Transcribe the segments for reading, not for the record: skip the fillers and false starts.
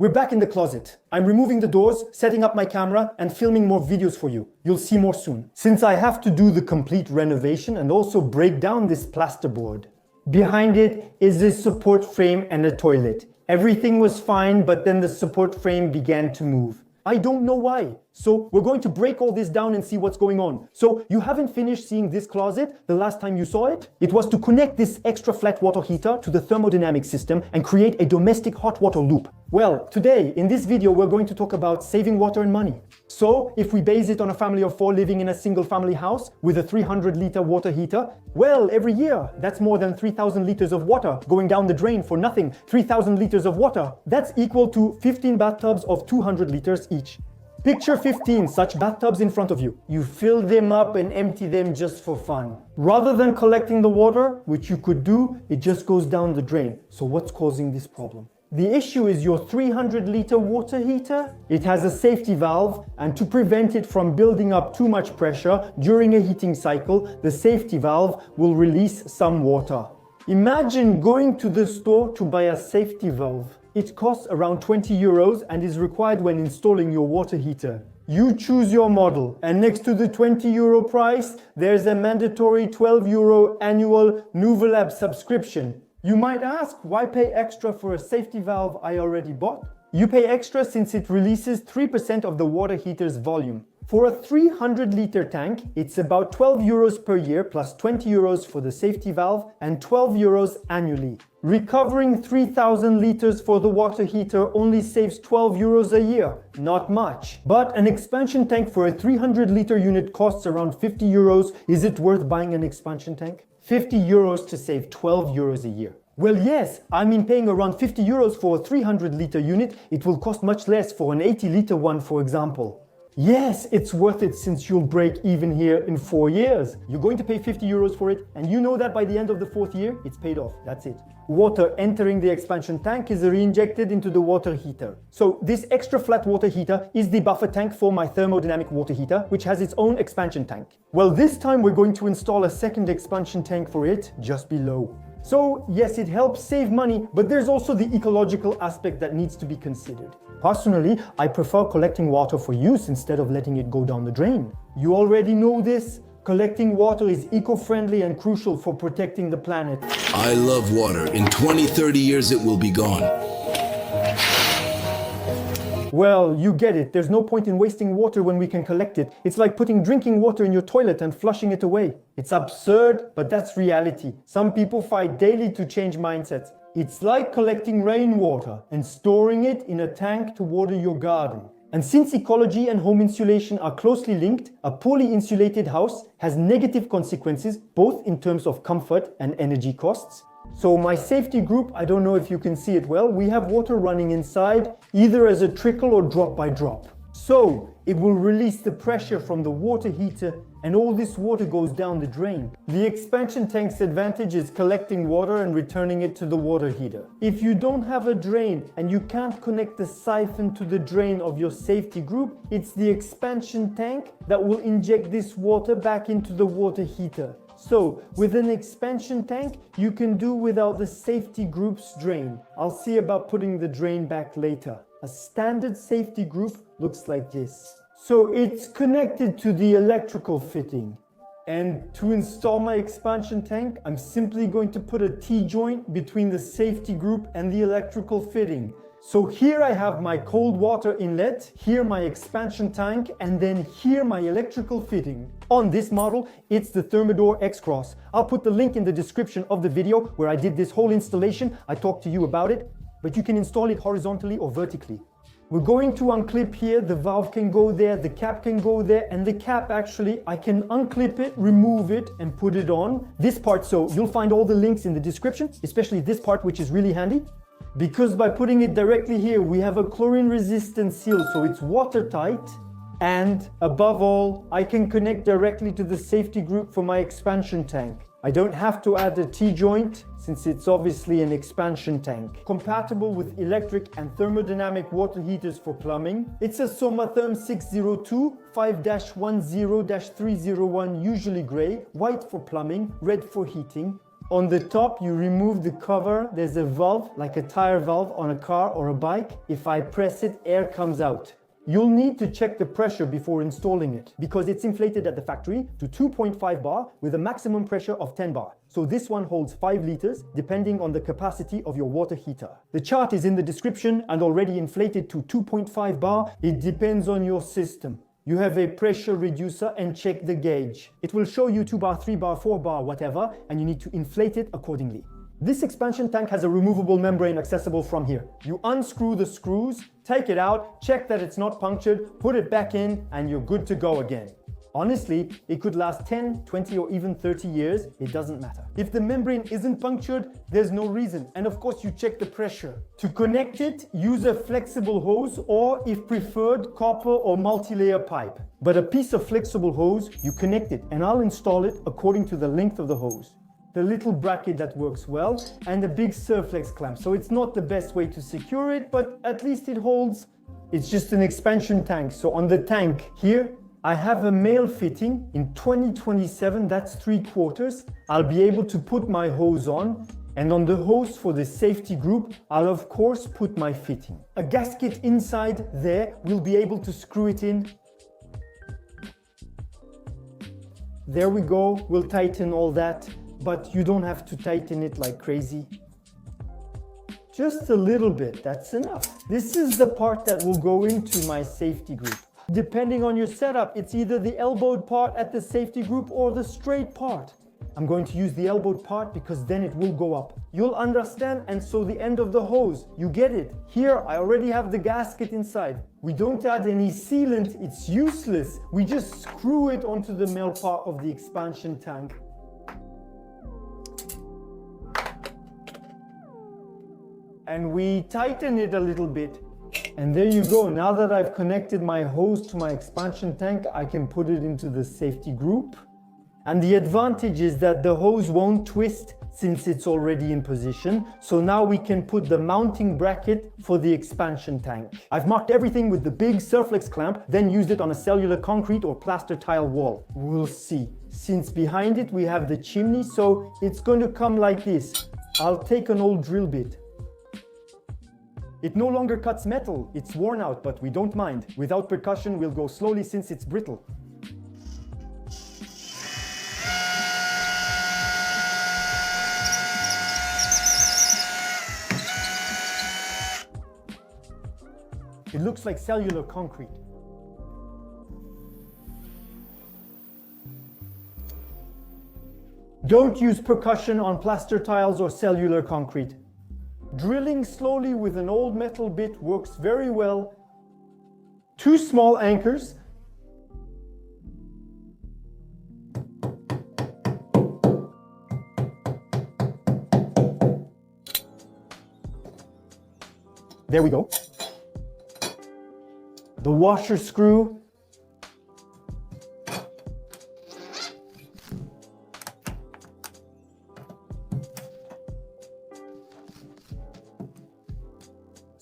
We're back in the closet. I'm removing the doors, setting up my camera, and filming more videos for you. You'll see more soon. Since I have to do the complete renovation and also break down this plasterboard. Behind it is this support frame and a toilet. Everything was fine, but then the support frame began to move. I don't know why. So we're going to break all this down and see what's going on. So you haven't finished seeing this closet the last time you saw it? It was to connect this extra flat water heater to the thermodynamic system and create a domestic hot water loop. Well, today in this video we're going to talk about saving water and money. So if we base it on a family of 4 living in a single family house with a 300-liter water heater, well, every year that's more than 3,000 liters of water going down the drain for nothing. 3,000 liters of water. That's equal to 15 bathtubs of 200 liters each. Picture 15 such bathtubs in front of you. You fill them up and empty them just for fun. Rather than collecting the water, which you could do, it just goes down the drain. So what's causing this problem? The issue is your 300-liter water heater. It has a safety valve, and to prevent it from building up too much pressure during a heating cycle, the safety valve will release some water. Imagine going to the store to buy a safety valve. It costs around 20 euros and is required when installing your water heater. You choose your model, and next to the 20 euro price, there's a mandatory 12 euro annual Nouvelab subscription. You might ask, why pay extra for a safety valve I already bought? You pay extra since it releases 3% of the water heater's volume. For a 300-liter tank, it's about 12 euros per year plus 20 euros for the safety valve and 12 euros annually. Recovering 3,000 liters for the water heater only saves 12 euros a year. Not much. But an expansion tank for a 300-liter unit costs around 50 euros. Is it worth buying an expansion tank? 50 euros to save 12 euros a year. Well, yes, I mean paying around 50 euros for a 300-liter unit, it will cost much less for an 80-liter one, for example. Yes, it's worth it since you'll break even here in 4 years. You're going to pay 50 euros for it, and you know that by the end of the 4th year, it's paid off. That's it. Water entering the expansion tank is re-injected into the water heater. So this extra flat water heater is the buffer tank for my thermodynamic water heater, which has its own expansion tank. Well, this time we're going to install a second expansion tank for it just below. So yes, it helps save money, but there's also the ecological aspect that needs to be considered. Personally, I prefer collecting water for use instead of letting it go down the drain. You already know this. Collecting water is eco-friendly and crucial for protecting the planet. I love water. In 20-30 years it will be gone. Well, you get it. There's no point in wasting water when we can collect it. It's like putting drinking water in your toilet and flushing it away. It's absurd, but that's reality. Some people fight daily to change mindsets. It's like collecting rainwater and storing it in a tank to water your garden. And since ecology and home insulation are closely linked, a poorly insulated house has negative consequences, both in terms of comfort and energy costs. So my safety group, I don't know if you can see it well, we have water running inside, either as a trickle or drop by drop. So it will release the pressure from the water heater and all this water goes down the drain. The expansion tank's advantage is collecting water and returning it to the water heater. If you don't have a drain and you can't connect the siphon to the drain of your safety group, it's the expansion tank that will inject this water back into the water heater. So, with an expansion tank, you can do without the safety group's drain. I'll see about putting the drain back later. A standard safety group looks like this. So it's connected to the electrical fitting. And to install my expansion tank, I'm simply going to put a T-joint between the safety group and the electrical fitting. So here I have my cold water inlet, here my expansion tank, and then here my electrical fitting. On this model, it's the Thermador X-Cross. I'll put the link in the description of the video where I did this whole installation. I talked to you about it, but you can install it horizontally or vertically. We're going to unclip here, the valve can go there, the cap can go there, and the cap actually, I can unclip it, remove it, and put it on. This part, so you'll find all the links in the description, especially this part, which is really handy. Because by putting it directly here, we have a chlorine-resistant seal, so it's watertight. And above all, I can connect directly to the safety group for my expansion tank. I don't have to add a T-joint since it's obviously an expansion tank. Compatible with electric and thermodynamic water heaters for plumbing. It's a Somatherm 602 5-10-301, usually gray, white for plumbing, red for heating. On the top, you remove the cover. There's a valve, like a tire valve on a car or a bike. If I press it, air comes out. You'll need to check the pressure before installing it because it's inflated at the factory to 2.5 bar with a maximum pressure of 10 bar. So this one holds 5 liters depending on the capacity of your water heater. The chart is in the description and already inflated to 2.5 bar. It depends on your system. You have a pressure reducer and check the gauge. It will show you 2 bar, 3 bar, 4 bar, whatever, and you need to inflate it accordingly. This expansion tank has a removable membrane accessible from here. You unscrew the screws, take it out, check that it's not punctured, put it back in, and you're good to go again. Honestly, it could last 10, 20, or even 30 years, it doesn't matter. If the membrane isn't punctured, there's no reason. And of course, you check the pressure. To connect it, use a flexible hose or, if preferred, copper or multi-layer pipe. But a piece of flexible hose, you connect it, and I'll install it according to the length of the hose. The little bracket that works well, and the big Surflex clamp. So it's not the best way to secure it, but at least it holds. It's just an expansion tank. So on the tank here, I have a male fitting in 2027, that's 3/4. I'll be able to put my hose on, and on the hose for the safety group, I'll of course put my fitting. A gasket inside there, we'll be able to screw it in. There we go, we'll tighten all that. But you don't have to tighten it like crazy. Just a little bit, that's enough. This is the part that will go into my safety group. Depending on your setup, it's either the elbowed part at the safety group or the straight part. I'm going to use the elbowed part because then it will go up. You'll understand, and so the end of the hose, you get it. Here, I already have the gasket inside. We don't add any sealant, it's useless. We just screw it onto the male part of the expansion tank. And we tighten it a little bit. And there you go. Now that I've connected my hose to my expansion tank, I can put it into the safety group. And the advantage is that the hose won't twist since it's already in position. So now we can put the mounting bracket for the expansion tank. I've marked everything with the big Surflex clamp, then used it on a cellular concrete or plaster tile wall. We'll see. Since behind it we have the chimney, so it's going to come like this. I'll take an old drill bit. It no longer cuts metal, it's worn out, but we don't mind. Without percussion, we'll go slowly since it's brittle. It looks like cellular concrete. Don't use percussion on plaster tiles or cellular concrete. Drilling slowly with an old metal bit works very well. 2 small anchors. There we go. The washer screw.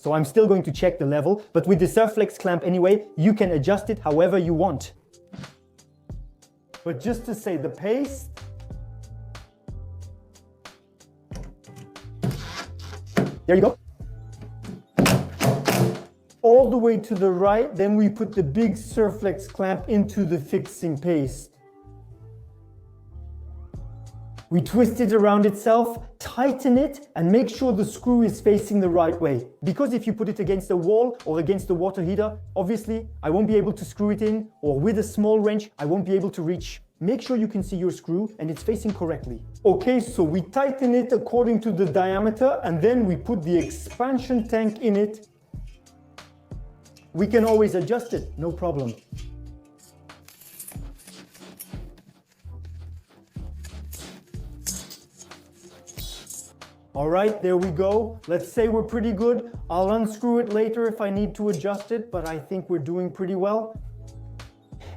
So I'm still going to check the level, but with the Surflex clamp anyway, you can adjust it however you want. But just to say the pace, there you go. All the way to the right, then we put the big Surflex clamp into the fixing paste. We twist it around itself, tighten it, and make sure the screw is facing the right way. Because if you put it against the wall or against the water heater, obviously I won't be able to screw it in, or with a small wrench, I won't be able to reach. Make sure you can see your screw and it's facing correctly. Okay, so we tighten it according to the diameter, and then we put the expansion tank in it. We can always adjust it, no problem. All right, there we go. Let's say we're pretty good. I'll unscrew it later if I need to adjust it, but I think we're doing pretty well.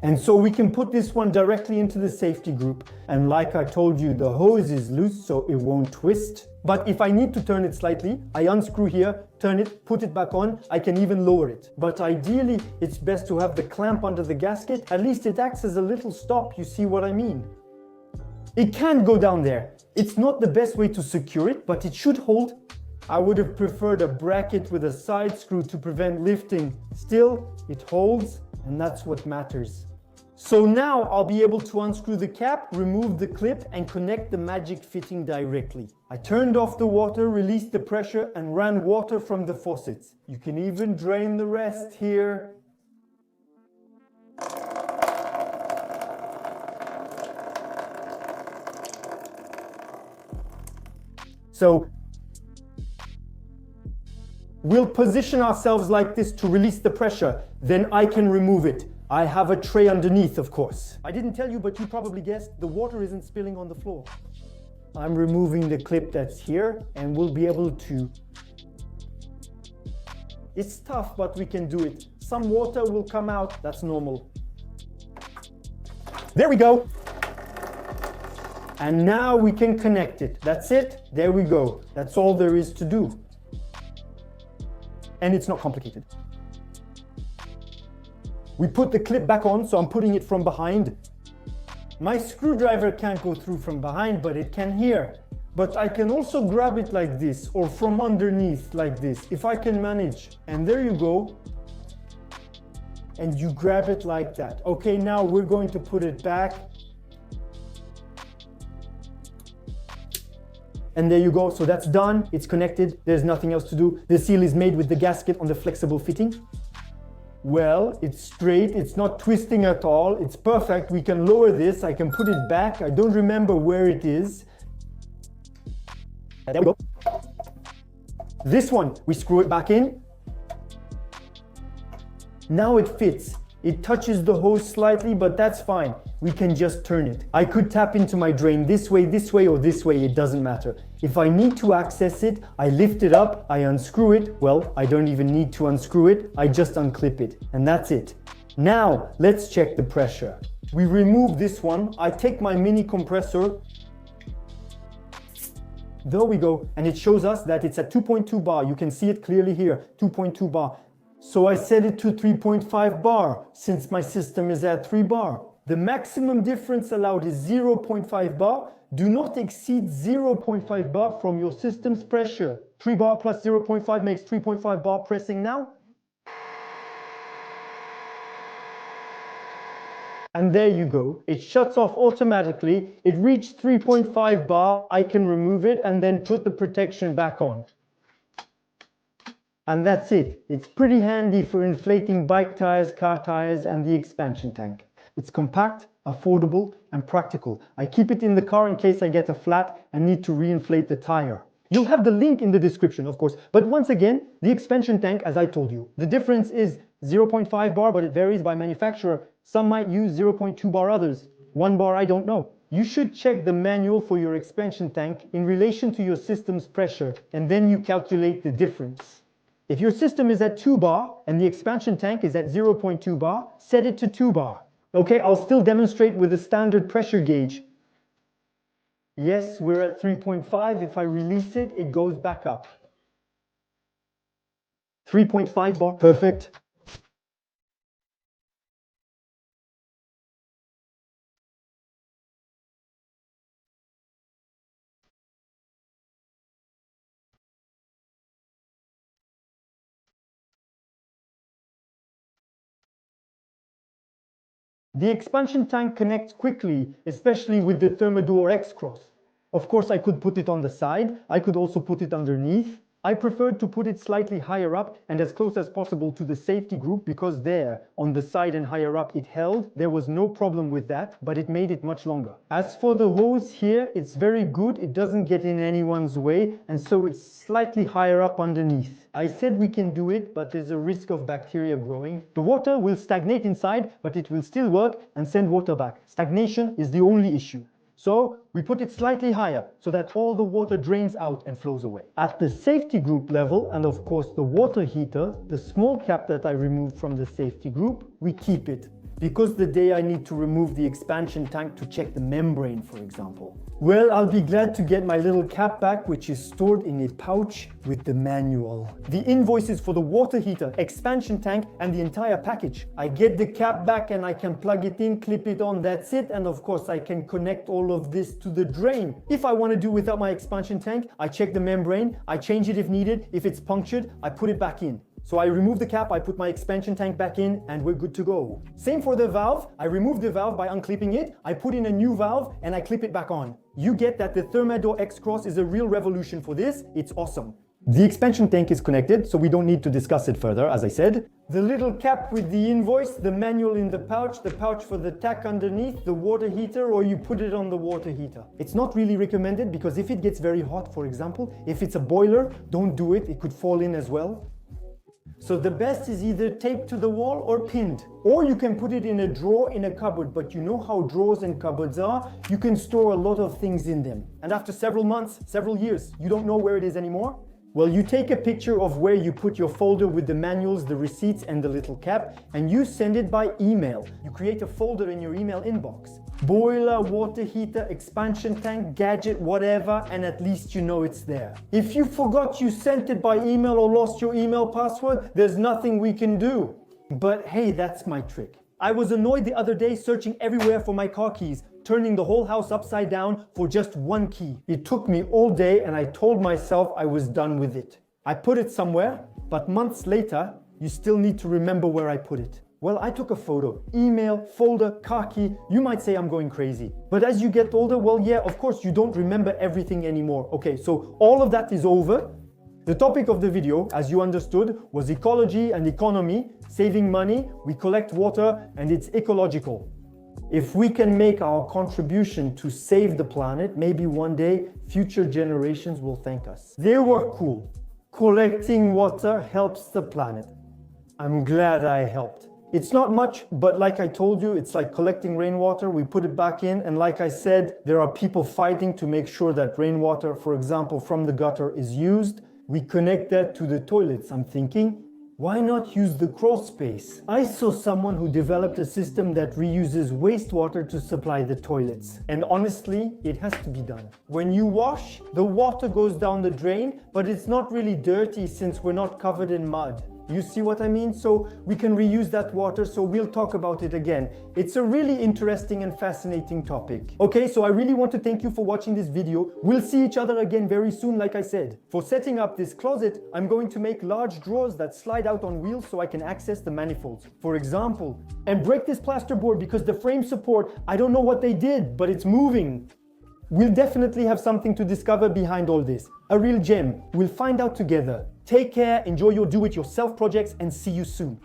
And so we can put this one directly into the safety group. And like I told you, the hose is loose, so it won't twist. But if I need to turn it slightly, I unscrew here, turn it, put it back on. I can even lower it. But ideally, it's best to have the clamp under the gasket. At least it acts as a little stop, you see what I mean? It can't go down there. It's not the best way to secure it, but it should hold. I would have preferred a bracket with a side screw to prevent lifting. Still, it holds, and that's what matters. So now I'll be able to unscrew the cap, remove the clip, and connect the magic fitting directly. I turned off the water, released the pressure, and ran water from the faucets. You can even drain the rest here. So we'll position ourselves like this to release the pressure, then I can remove it. I have a tray underneath, of course. I didn't tell you, but you probably guessed, the water isn't spilling on the floor. I'm removing the clip that's here, and we'll be able to... It's tough, but we can do it. Some water will come out, that's normal. There we go. And now we can connect it. That's it, there we go. That's all there is to do. And it's not complicated. We put the clip back on, so I'm putting it from behind. My screwdriver can't go through from behind, but it can here. But I can also grab it like this, or from underneath like this, if I can manage. And there you go. And you grab it like that. Okay, now we're going to put it back. And there you go, so that's done, it's connected, there's nothing else to do. The seal is made with the gasket on the flexible fitting. Well, it's straight, it's not twisting at all, it's perfect. We can lower this, I can put it back, I don't remember where it is. There we go. This one, we screw it back in. Now it fits. It touches the hose slightly, but that's fine. We can just turn it. I could tap into my drain this way, or this way, it doesn't matter. If I need to access it, I lift it up, I unscrew it. Well, I don't even need to unscrew it, I just unclip it, and that's it. Now, let's check the pressure. We remove this one, I take my mini compressor. There we go, and it shows us that it's at 2.2 bar. You can see it clearly here, 2.2 bar. So I set it to 3.5 bar, since my system is at 3 bar. The maximum difference allowed is 0.5 bar. Do not exceed 0.5 bar from your system's pressure. 3 bar plus 0.5 makes 3.5 bar pressing now. And there you go. It shuts off automatically. It reached 3.5 bar. I can remove it and then put the protection back on. And that's it. It's pretty handy for inflating bike tires, car tires, and the expansion tank. It's compact, affordable, and practical. I keep it in the car in case I get a flat and need to reinflate the tire. You'll have the link in the description, of course. But once again, the expansion tank, as I told you, the difference is 0.5 bar, but it varies by manufacturer. Some might use 0.2 bar, others 1 bar, I don't know. You should check the manual for your expansion tank in relation to your system's pressure, and then you calculate the difference. If your system is at 2 bar and the expansion tank is at 0.2 bar, set it to 2 bar. Okay, I'll still demonstrate with a standard pressure gauge. Yes, we're at 3.5. If I release it, it goes back up. 3.5 bar, perfect. The expansion tank connects quickly, especially with the Thermador X-Cross. Of course, I could put it on the side. I could also put it underneath. I preferred to put it slightly higher up and as close as possible to the safety group because there, on the side and higher up, it held. There was no problem with that, but it made it much longer. As for the hose here, it's very good. It doesn't get in anyone's way, and so it's slightly higher up underneath. I said we can do it, but there's a risk of bacteria growing. The water will stagnate inside, but it will still work and send water back. Stagnation is the only issue. So we put it slightly higher so that all the water drains out and flows away. At the safety group level, and of course the water heater, the small cap that I removed from the safety group, we keep it. Because the day I need to remove the expansion tank to check the membrane, for example. Well, I'll be glad to get my little cap back, which is stored in a pouch with the manual. The invoices for the water heater, expansion tank, and the entire package. I get the cap back and I can plug it in, clip it on, that's it. And of course, I can connect all of this to the drain. If I want to do without my expansion tank, I check the membrane, I change it if needed. If it's punctured, I put it back in. So I remove the cap, I put my expansion tank back in, and we're good to go. Same for the valve. I remove the valve by unclipping it, I put in a new valve, and I clip it back on. You get that the Thermador X-Cross is a real revolution for this. It's awesome. The expansion tank is connected, so we don't need to discuss it further, as I said. The little cap with the invoice, the manual in the pouch for the tack underneath, the water heater, or you put it on the water heater. It's not really recommended because if it gets very hot, for example, if it's a boiler, don't do it. It could fall in as well. So the best is either taped to the wall or pinned. Or you can put it in a drawer in a cupboard, but you know how drawers and cupboards are, you can store a lot of things in them. And after several months, several years, you don't know where it is anymore? Well, you take a picture of where you put your folder with the manuals, the receipts, and the little cap, and you send it by email. You create a folder in your email inbox. Boiler, water heater, expansion tank, gadget, whatever, and at least you know it's there. If you forgot you sent it by email or lost your email password, there's nothing we can do. But hey, that's my trick. I was annoyed the other day searching everywhere for my car keys, turning the whole house upside down for just one key. It took me all day and I told myself I was done with it. I put it somewhere, but months later, you still need to remember where I put it. Well, I took a photo, email, folder, car key. You might say I'm going crazy. But as you get older, well, yeah, of course, you don't remember everything anymore. Okay, so all of that is over. The topic of the video, as you understood, was ecology and economy, saving money, we collect water, and it's ecological. If we can make our contribution to save the planet, maybe one day future generations will thank us. They were cool. Collecting water helps the planet. I'm glad I helped. It's not much, but like I told you, it's like collecting rainwater. We put it back in, and like I said, there are people fighting to make sure that rainwater, for example, from the gutter is used. We connect that to the toilets. I'm thinking, why not use the crawl space? I saw someone who developed a system that reuses wastewater to supply the toilets. And honestly, it has to be done. When you wash, the water goes down the drain, but it's not really dirty since we're not covered in mud. You see what I mean? So we can reuse that water, so we'll talk about it again. It's a really interesting and fascinating topic. Okay, so I really want to thank you for watching this video. We'll see each other again very soon, like I said. For setting up this closet, I'm going to make large drawers that slide out on wheels so I can access the manifolds, for example. And break this plasterboard because the frame support, I don't know what they did, but it's moving. We'll definitely have something to discover behind all this. A real gem. We'll find out together. Take care, enjoy your do-it-yourself projects, and see you soon.